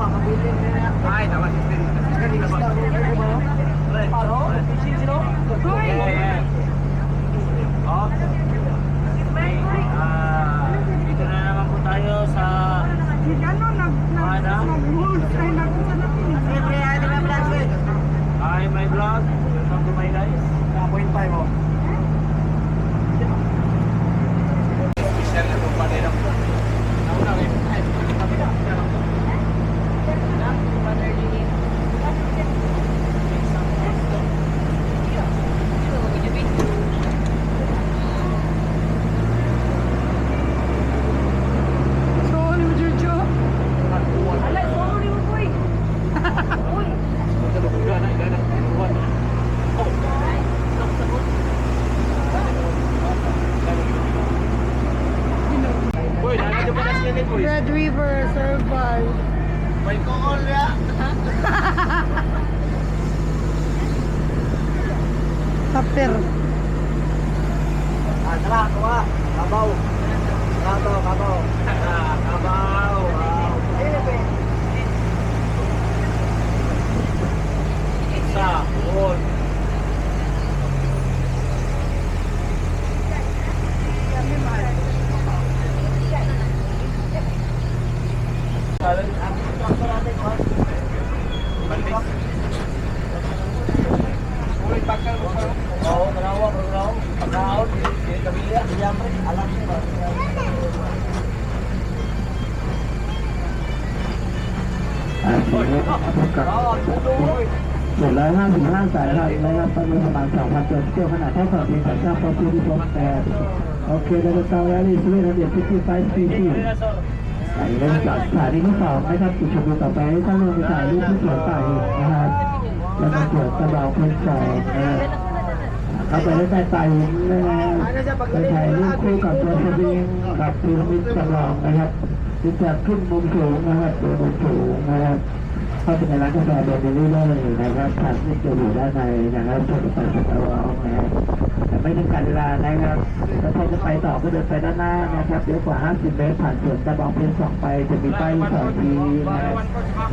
Ay, tama system. Dito na naman po tayo sa Hi, my vlog. Welcome to my guys. 1.5 mo. Official na itong panirap. Red River, survive. May kool ya. Kapir. Tara, tuwa. Kabaw. Kabaw. Kabaw. Isa, buon.155 สายครับนะครับประมาณ2,000ตัวเที่ยวขนาดเท่ากับมีสัญชาติของผู้ที่พบแต่โอเคเดลต้าแวลลี่สวีเดนเดียร์55 ปีที่ใส่เริ่มจากสถานีที่2นะครับจุดชมวิวต่อไปถ้าลงไปถ่ายรูปที่สวนไต่นะครับแล้วก็เกี่ยวกระเป๋าคนสองเข้าไปได้แต่ไต่นะครับไปถ่ายรูปคู่กับตัวสวิงกับพีระมิดจำลองนะครับที่จะขึ้นมุมสูงนะครับโดยมุมสูงนะครับเข้าไปในร้านกาแฟเดินไปเรื่อยๆนะครับผ่านที่จะอยู่ด้านในนะครับชมไปสุดเอานะครับแต่ไม่ถึงการเวลานะครับถ้าใครจะไปต่อก็เดินไปด้านหน้านะครับเดี๋ยวกว่า50 เมตรผ่านสวนกระบองเพชร2ไปจะมีป้ายสอนทีนะครับ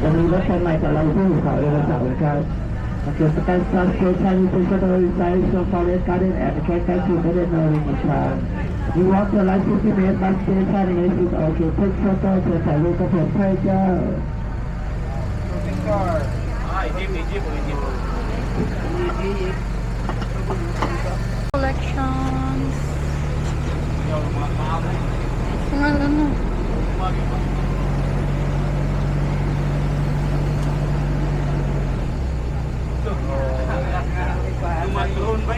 จะมีรถไฟใหม่แต่เราที่อยู่เขาเรือเสาครับ Okay, the guys start station inside so forest garden and the cat to the northern You walk the last 50 meters back station is okay. Take photo to the look of your treasure. Collections. Ano? Tumatron ba?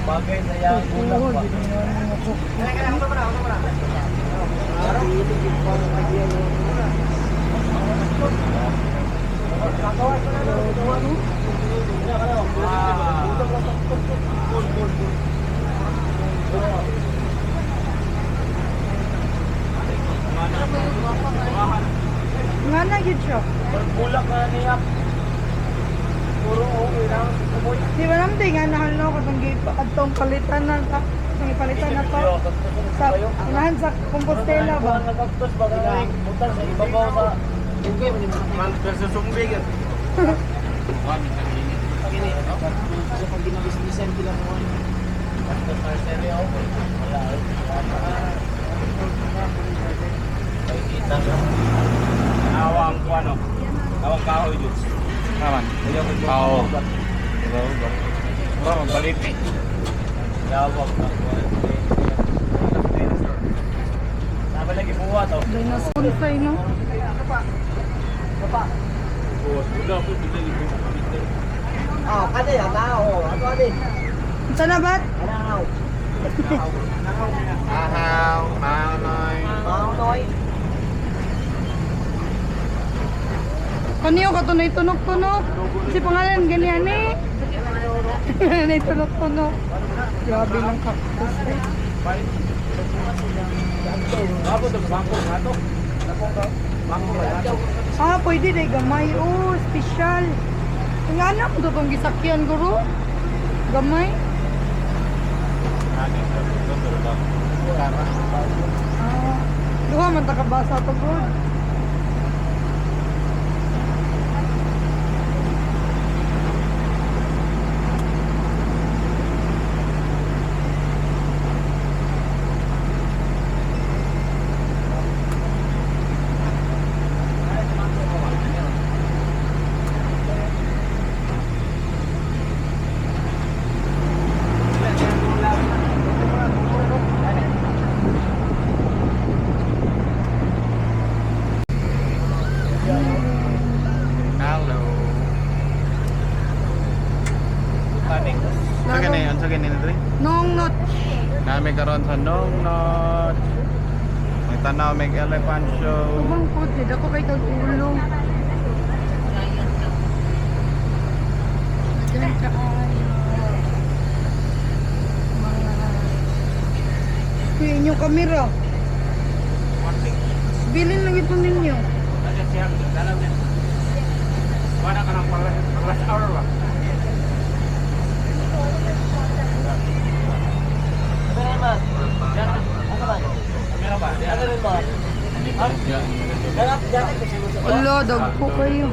Bagay na yan. Nga na yun siya. Bulak na niya. Puro okay lang. Di ba naman tayo nga nahal ko itong palitan na itong ipalitan na to sa unahan sa Compostela ba? Nagkaktos ba ka mutan sa ibabaw sa bukid. Mantar sa sumbig. Pagini. Sa pag ginabis-bisan sila mo. Basta sa seryo. Wala. Ay kita. Awang ko ano. Awang kahoy dun. Naman. Oo. Bro, balik. Yawag na ko. Sabi lagi buwa to. Dinosaur no? Papa. Oh, sudah pun bisa dibuat. Oh, kada ya tahu. Apa ni? Sana bat? Ahaw. Ahaw, manoy. Manoy. Kaniyo ka to na itunog-tunog. Kasi pangalan ganyan eh. Na itunog-tunog. Grabe ng cactus eh. Ah, pwede dahil gamay. Oh, special. Ang anak ko itong gisakyan, guru. Gamay. Duha man ta kabasa to bro. Hello. Sa gani, sa gani na dre. Nong not. Nami karon sa Nong Not. May tanaw may elephant show. Ubang po, tidak ko kay kag ulo. Diyan ka ay kuya inyong kamera. Bilin lang ito ninyo. Wala ka ng pang-rush hour ba? Wala, dagpo kayo.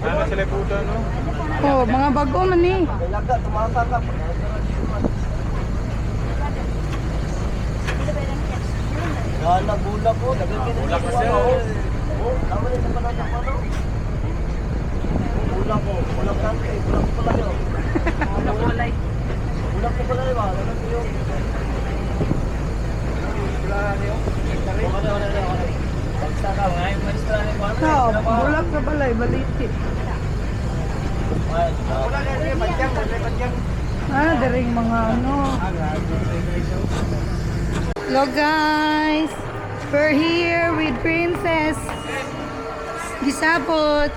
Ano sila puto no? Oh, mga bago man eh. Bula po, bula po sir. Tama rin sa panatang ano. Bula po, bula po lang eh, bula po pala yun. Bula po pala yun, ano po yun? Bagsa ka, mga yung maestra ni Juan. So, bulak sa balay, baliti. Wala na rin, badyang. Daring mga ano. Hello guys! We're here with Princess Gisapot.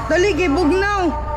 Dali, gibugnaw!